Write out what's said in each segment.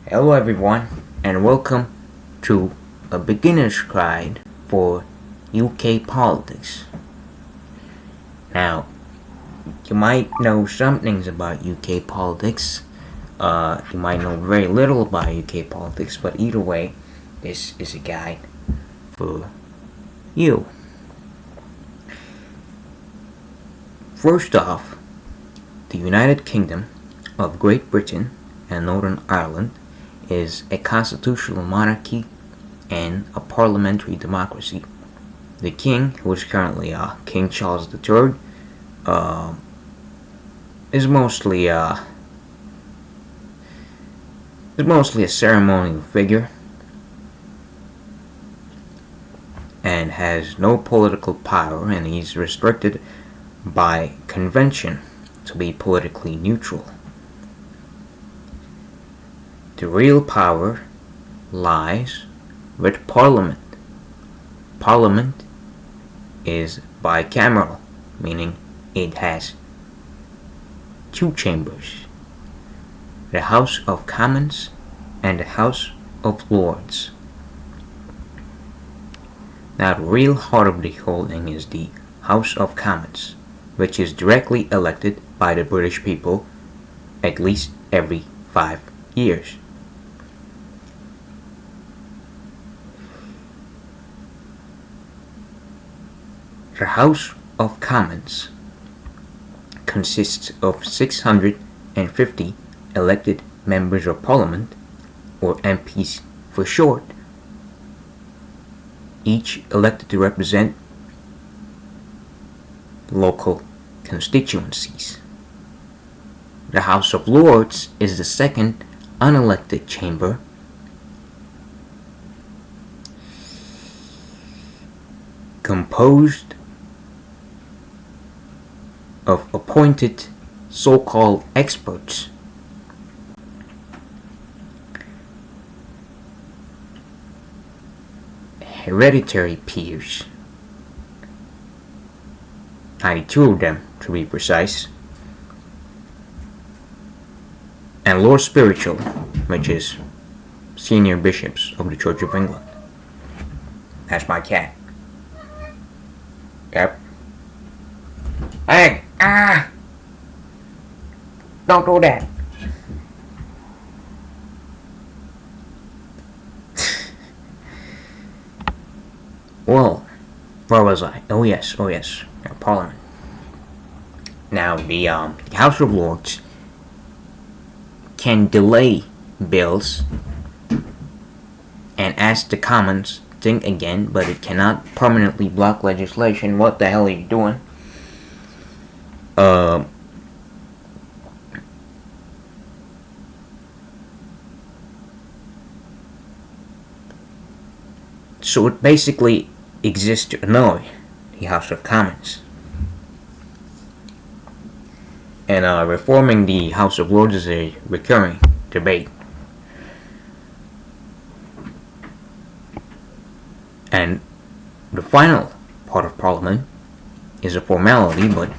Hello everyone and welcome to a beginner's guide for UK politics. Now, you might know some things about UK politics, you might know very little about UK politics, but either way, this is a guide for you. First off, the United Kingdom of Great Britain and Northern Ireland is a constitutional monarchy and a parliamentary democracy. The king, who is currently King Charles III, is mostly a ceremonial figure and has no political power, and he's restricted by convention to be politically neutral. The real power lies with Parliament. Parliament is bicameral, meaning it has two chambers, the House of Commons and the House of Lords. Now, the real heart of the whole thing is the House of Commons, which is directly elected by the British people at least every 5 years. The House of Commons consists of 650 elected members of Parliament, or MPs for short, each elected to represent local constituencies. The House of Lords is the second unelected chamber, composed of appointed so-called experts. Hereditary peers, 92 of them to be precise, and Lord Spiritual, which is senior bishops of the Church of England. That's my cat. Yep. Hey! Don't do that. Well, where was I? Oh yes. Parliament. Now, the House of Lords can delay bills and ask the Commons think again, but it cannot permanently block legislation. What the hell are you doing? So it basically exists to annoy the House of Commons. And reforming the House of Lords is a recurring debate. And the final part of Parliament is a formality, but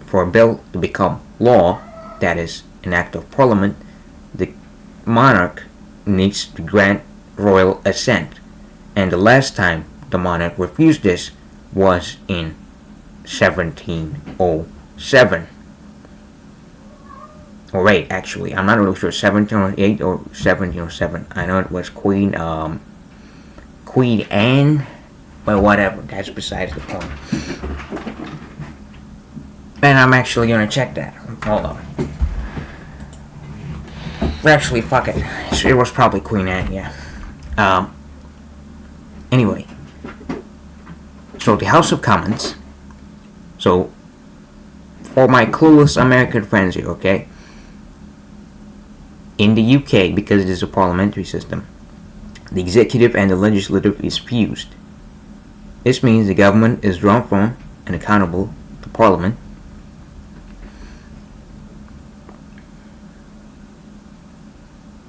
for a bill to become law, that is, an act of Parliament, the monarch needs to grant royal assent. And the last time the monarch refused this was in 1707. Or wait, actually, I'm not really sure, 1708 or 1707. I know it was Queen Anne, but whatever, that's besides the point. And I'm actually gonna check that. Hold on. Actually, fuck it. It was probably Queen Anne, yeah. Anyway, so the House of Commons. So, for my clueless American friends here, okay? In the UK, because it is a parliamentary system, the executive and the legislative is fused. This means the government is drawn from and accountable to Parliament.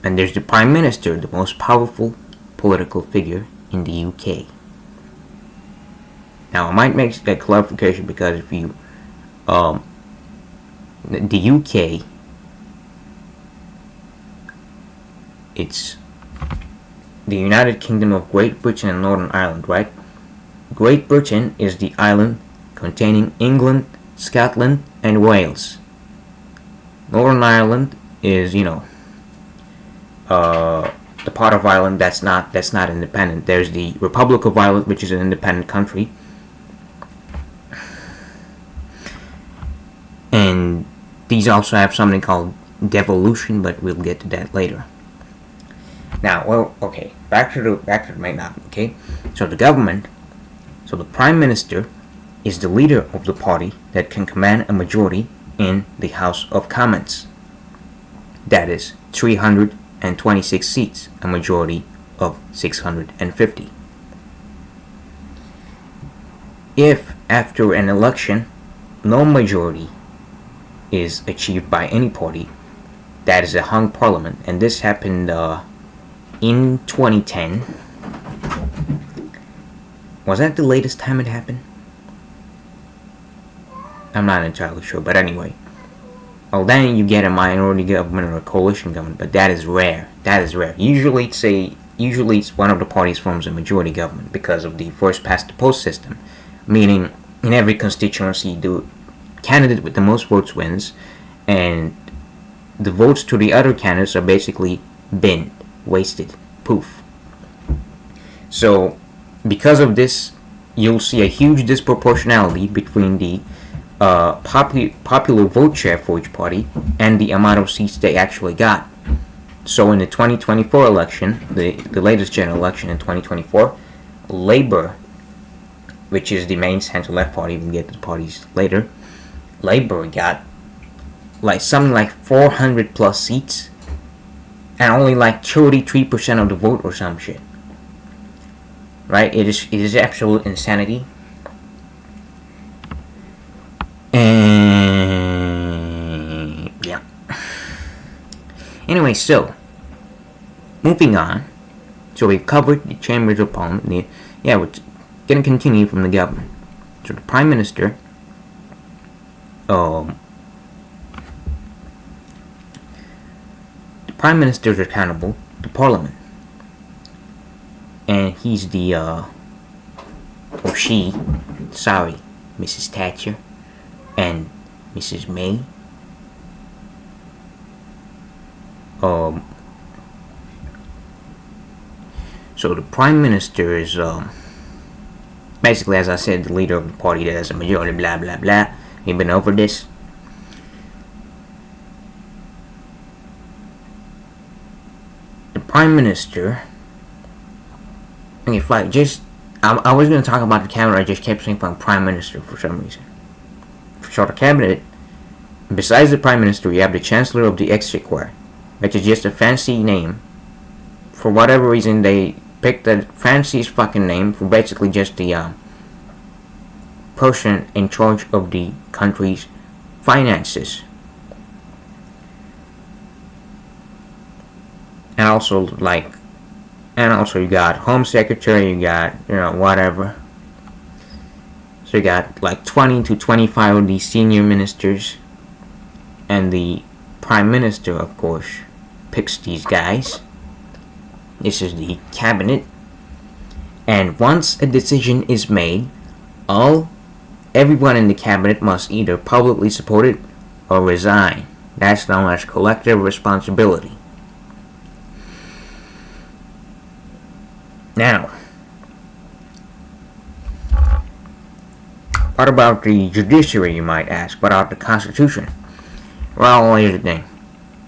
And there's the Prime Minister, the most powerful political figure in the UK. Now, I might make that clarification because if you, the UK it's the United Kingdom of Great Britain and Northern Ireland, right? Great Britain is the island containing England, Scotland, and Wales. Northern Ireland is, the part of Ireland that's not independent. There's the Republic of Ireland, which is an independent country, and these also have something called devolution, but we'll get to that later. Now, back to the main topic. Okay, so the Prime Minister is the leader of the party that can command a majority in the House of Commons. That is 326 seats, a majority of 650. If after an election no majority is achieved by any party, that is a hung parliament, and this happened in 2010. Was that the latest time it happened? I'm not entirely sure, but anyway. Well, then you get a minority government or a coalition government, but that is rare. Usually it's one of the parties forms a majority government because of the first past the post system, meaning in every constituency the candidate with the most votes wins, and the votes to the other candidates are basically binned, wasted, poof. So because of this, you'll see a huge disproportionality between the popular vote share for each party and the amount of seats they actually got. So in the 2024 election, the latest general election in 2024, Labour, which is the main center-left party, we'll get to the parties later, Labour got something like 400 plus seats and only like 33% of the vote or some shit. Right? It is absolute insanity. And yeah. Anyway, so moving on. So we've covered the chambers of parliament. We're gonna continue from the government. So the Prime Minister, the Prime Minister is accountable to Parliament, and he's the or she, sorry, Mrs. Thatcher and Mrs. May. So the Prime Minister is basically, as I said, the leader of the party that has a majority, blah blah blah. You've been over this. The Prime Minister. Okay, fine. I was going to talk about the cabinet. I just kept saying Prime Minister for some reason. So the cabinet, besides the Prime Minister, you have the Chancellor of the Exchequer, which is just a fancy name. For whatever reason, they picked the fanciest fucking name for basically just the person in charge of the country's finances. And also you got Home Secretary, you got, whatever. So you got like 20 to 25 of these senior ministers. And the Prime Minister, of course, picks these guys. This is the cabinet. And once a decision is made, everyone in the cabinet must either publicly support it or resign. That's known as collective responsibility. Now, what about the judiciary, you might ask? What about the Constitution? Well, here's the thing.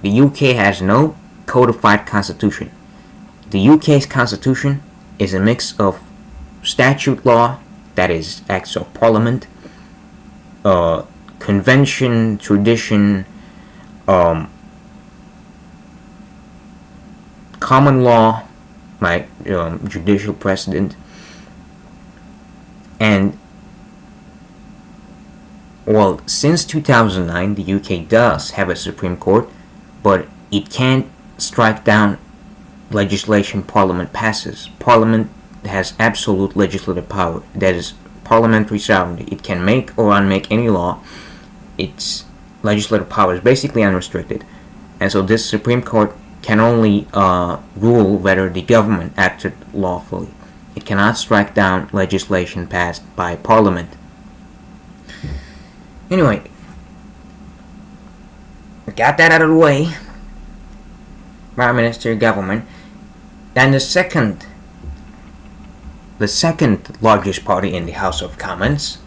The UK has no codified constitution. The UK's constitution is a mix of statute law, that is, acts of parliament, convention, tradition, common law, like judicial precedent, and since 2009 the UK does have a Supreme Court, but it can't strike down legislation Parliament passes. Parliament has absolute legislative power, that is parliamentary sovereignty. It can make or unmake any law. Its legislative power is basically unrestricted, and so this Supreme Court can only rule whether the government acted lawfully. It cannot strike down legislation passed by Parliament. Anyway, got that out of the way. Prime Minister, government. Then the second largest party in the House of Commons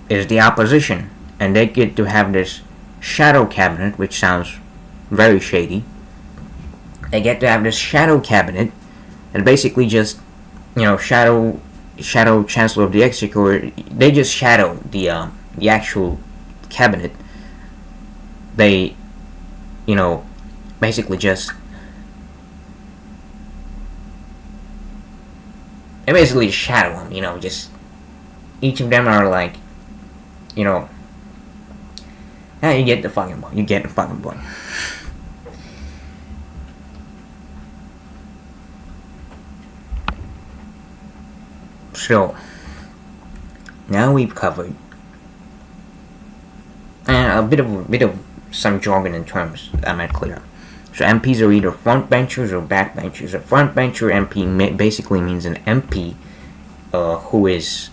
is the opposition, and they get to have this shadow cabinet, which sounds very shady. They get to have this shadow cabinet and basically just, shadow chancellor of the exchequer. They just shadow the actual cabinet. They, basically just shadow them. Just each of them are like, you get the fucking point. You get the fucking point. So, now we've covered a bit of some jargon in terms that I might clear up. So MPs are either front benchers or back benchers. A front bencher MP basically means an MP who is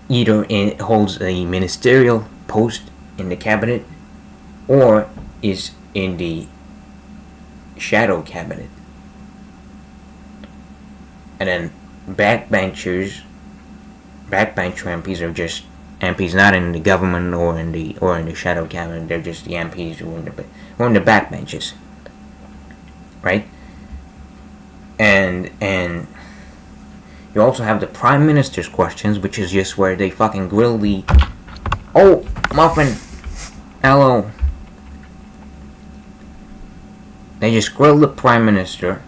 either holds a ministerial post in the cabinet or is in the shadow cabinet. And then backbencher MPs are just MPs not in the government or in the shadow cabinet. They're just the MPs who are in the backbenches, right? And you also have the Prime Minister's questions, which is just where they fucking grill the... Oh, Muffin! Hello. They just grill the Prime Minister.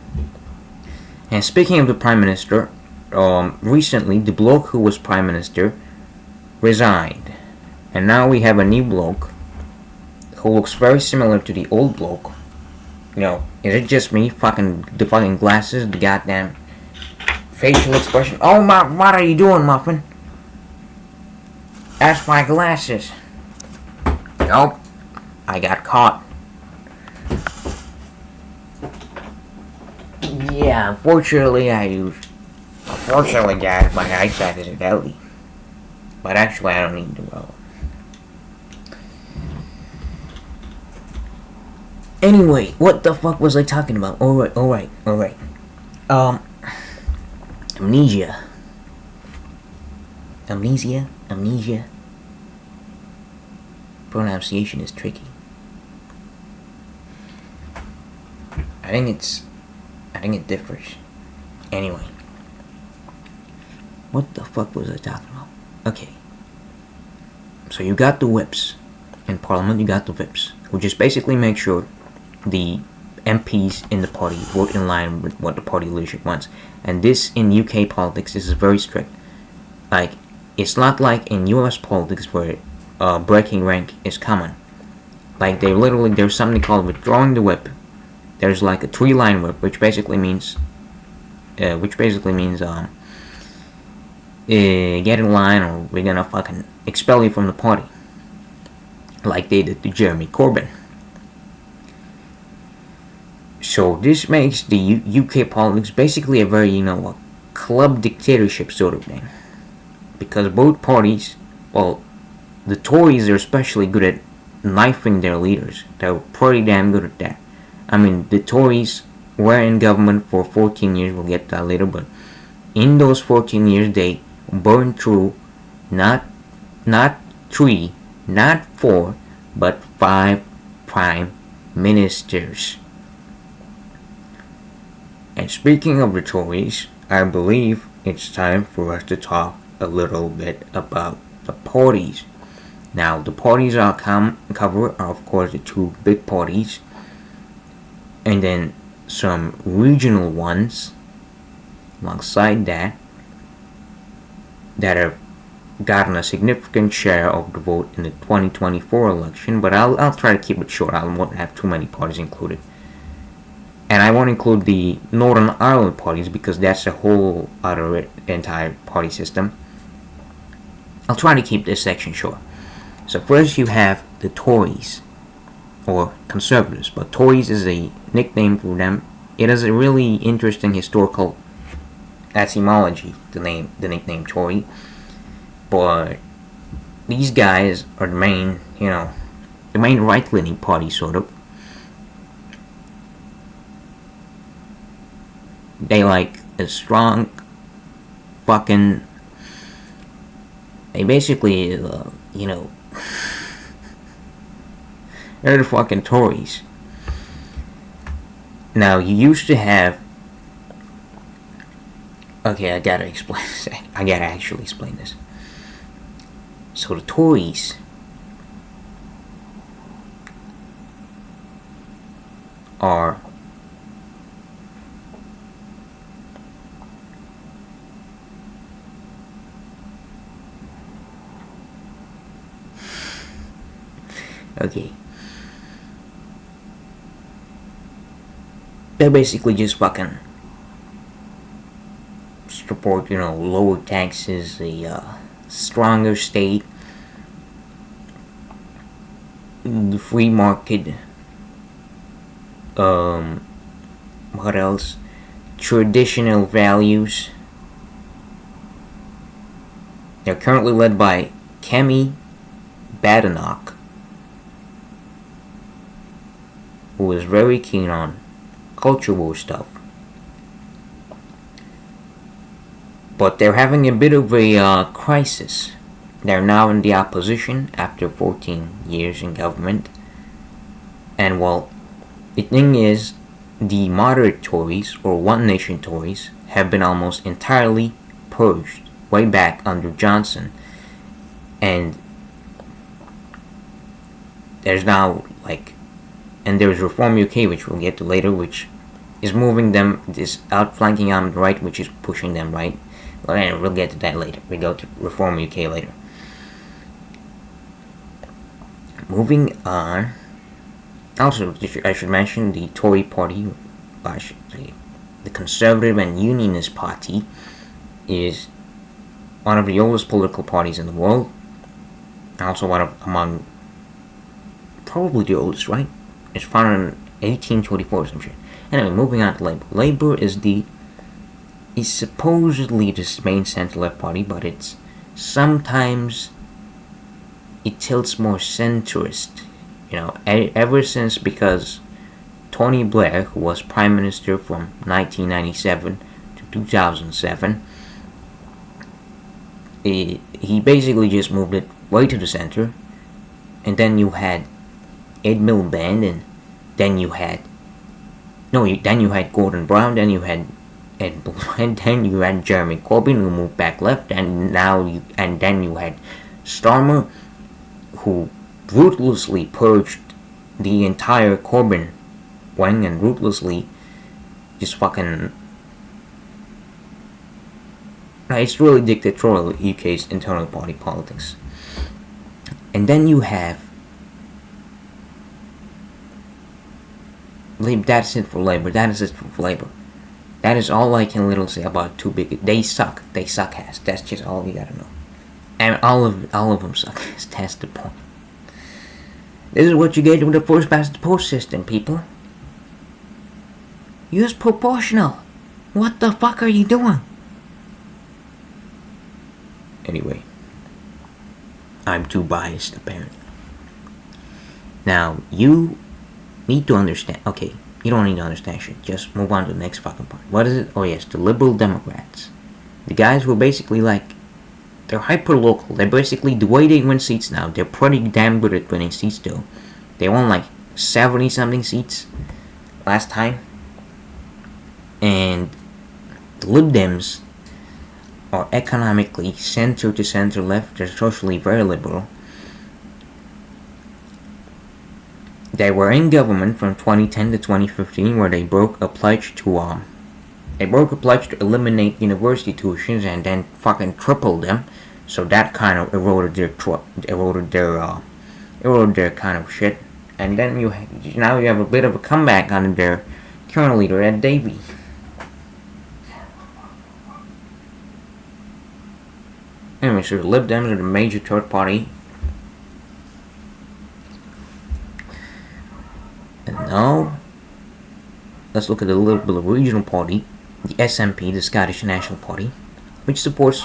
And speaking of the Prime Minister, recently the bloke who was Prime Minister resigned. And now we have a new bloke who looks very similar to the old bloke. Is it just me? The fucking glasses, the goddamn facial expression. Oh my, what are you doing, Muffin? That's my glasses. Nope. I got caught. Yeah, unfortunately, guys, my eyesight isn't healthy. But actually, I don't need to go. Anyway, what the fuck was I talking about? Alright. Amnesia. Pronunciation is tricky. I think it differs. Anyway. What the fuck was I talking about? Okay. So you got the whips. In Parliament, you got the whips, who just basically make sure the MPs in the party vote in line with what the party leadership wants. And this, in UK politics, this is very strict. Like, it's not like in US politics where breaking rank is common. Like, there's something called withdrawing the whip. There's like a 3-line whip, which basically means get in line or we're gonna fucking expel you from the party. Like they did to Jeremy Corbyn. So this makes the UK politics basically a very, a club dictatorship sort of thing. Because both parties, well, the Tories are especially good at knifing their leaders. They're pretty damn good at that. I mean, the Tories were in government for 14 years, we'll get to that later, but in those 14 years, they burned through not 3, not 4, but 5 prime ministers. And speaking of the Tories, I believe it's time for us to talk a little bit about the parties. Now, the parties I'll cover are, of course, the 2 big parties, and then some regional ones alongside that have gotten a significant share of the vote in the 2024 election, but I'll try to keep it short. I won't have too many parties included. And I won't include the Northern Ireland parties because that's a whole other entire party system. I'll try to keep this section short. So first you have the Tories. or conservatives, but Tories is a nickname for them. It has a really interesting historical etymology, the nickname Tory, but these guys are the main, the main right-leaning party, sort of. They like a strong fucking. They basically, they're the fucking Tories. Now, you used to have. Okay, I gotta explain. I gotta actually explain this. So the Tories are okay. They're basically just fucking support, lower taxes, a stronger state, the free market, what else? Traditional values. They're currently led by Kemi Badenoch, who is very keen on culture war stuff. But they're having a bit of a crisis. They're now in the opposition after 14 years in government. And well, the thing is, the moderate Tories, or One Nation Tories, have been almost entirely purged way back under Johnson. And there's now, and there's Reform UK, which we'll get to later, which is moving them, is outflanking on the right, which is pushing them right. Well, we'll get to that later. We go to Reform UK later. Moving on. Also, I should mention the Tory party, I should say, the Conservative and Unionist Party, is one of the oldest political parties in the world. Also among probably the oldest, right? It's founded in 1824 or some shit. Anyway, moving on to Labour. Labour is supposedly the main centre-left party, but it's sometimes it tilts more centrist. Ever since, because Tony Blair, who was Prime Minister from 1997 to 2007, he basically just moved it way to the center. And then you had Ed Miliband, and then you had Gordon Brown, then you had and then you had Jeremy Corbyn, who moved back left, and then you had Starmer, who ruthlessly purged the entire Corbyn wing and ruthlessly just fucking. It's really dictatorial, UK's internal party politics. And then you have that's it for Labour. That is all I can little say about Too Big. They suck. They suck ass. That's just all you gotta know. And all of them suck ass. That's the point. This is what you get with the first past the post system, people. Use proportional. What the fuck are you doing? Anyway, I'm too biased apparently. Now you need to understand. Okay, you don't need to understand shit. Just move on to the next fucking part. What is it? Oh yes, the Liberal Democrats. The guys who are basically they're hyper local. They're basically, the way they win seats now, they're pretty damn good at winning seats still. They won 70 something seats last time. And the Lib Dems are economically center to center left. They're socially very liberal. They were in government from 2010 to 2015, where they broke a pledge to eliminate university tuitions and then fucking tripled them. So that kind of eroded their kind of shit. And then now you have a bit of a comeback under their current leader, Ed Davey. Anyway, so the Lib Dems are the major third party. And now, let's look at a little bit of regional party, the SNP, the Scottish National Party, which supports,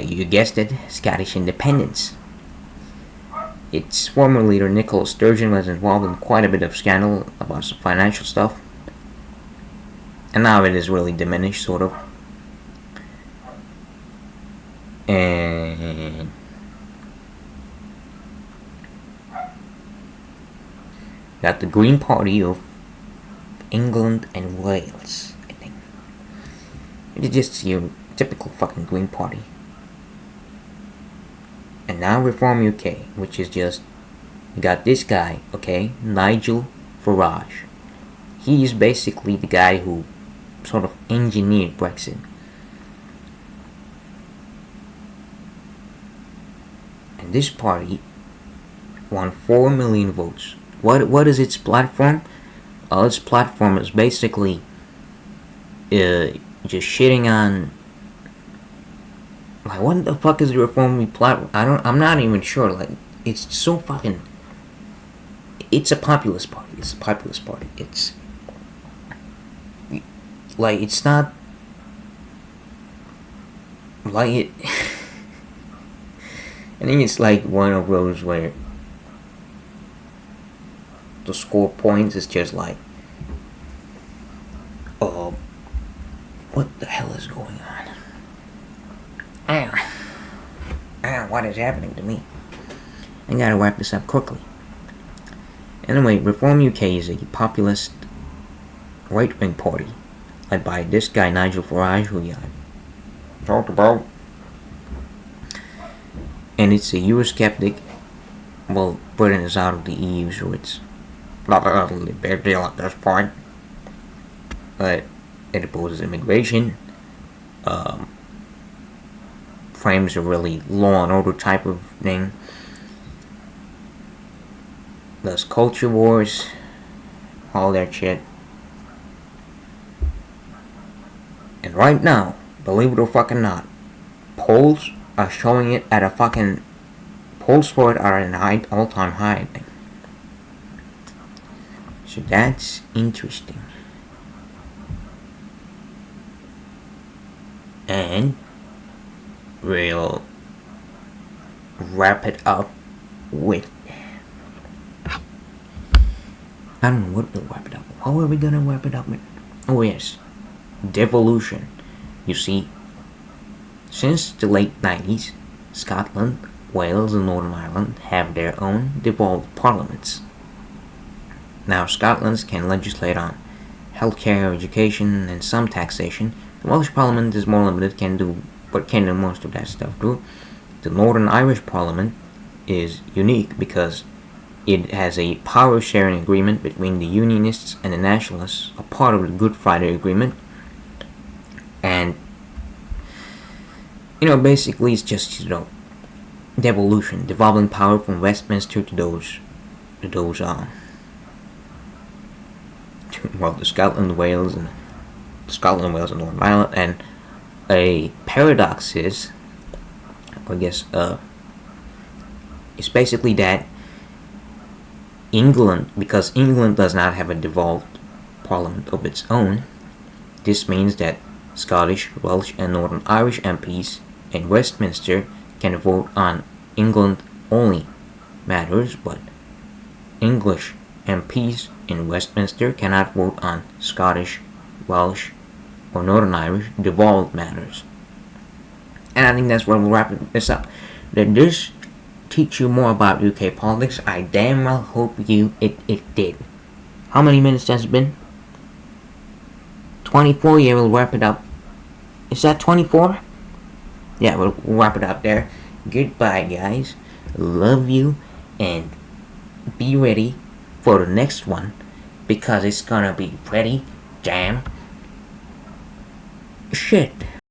you guessed it, Scottish independence. Its former leader, Nicola Sturgeon, was involved in quite a bit of scandal about some financial stuff. And now it is really diminished, sort of. And got the Green Party of England and Wales, I think. It's just your typical fucking Green Party. And now Reform UK, which is just, you got this guy, okay, Nigel Farage. He is basically the guy who sort of engineered Brexit. And this party won 4 million votes. What is its platform? Its platform is basically just shitting on, like, what the fuck is the Reform platform? I'm not even sure. Like, it's so fucking, it's a populist party. It's a populist party. It's like, it's not like it. I think it's like one of those where the score points is just like, what the hell is going on? What is happening to me? I gotta wrap this up quickly. Anyway, Reform UK is a populist right-wing party led by this guy Nigel Farage, who I talked about. And it's a Eurosceptic. Well, Britain is out of the EU, so it's not a really big deal at this point. But it opposes immigration. Frames a really law and order type of thing. Does culture wars, all that shit. And right now, believe it or fucking not, polls are showing it at a fucking, polls for it are at an all-time high. So that's interesting. And we'll wrap it up with, I don't know what we'll wrap it up with. How are we gonna wrap it up with? Oh yes, devolution. You see, since the late 90s, Scotland, Wales and Northern Ireland have their own devolved parliaments. Now Scotland can legislate on healthcare, education and some taxation. The Welsh Parliament is more limited, can do most of that stuff too. The Northern Irish Parliament is unique because it has a power sharing agreement between the Unionists and the Nationalists, a part of the Good Friday Agreement. And basically it's just, devolution, devolving power from Westminster to those well, the Scotland, Wales and Northern Ireland. And a paradox is, I guess, it's basically that England, because England does not have a devolved parliament of its own, this means that Scottish, Welsh and Northern Irish MPs in Westminster can vote on England-only matters, but English MPs in Westminster cannot vote on Scottish, Welsh, or Northern Irish devolved matters. And I think that's where we'll wrap this up. Did this teach you more about UK politics? I damn well hope it did. How many minutes has it been? 24. Yeah, we'll wrap it up. Is that 24? Yeah, we'll wrap it up there. Goodbye, guys. Love you, and be ready for the next one, because it's gonna be pretty damn shit.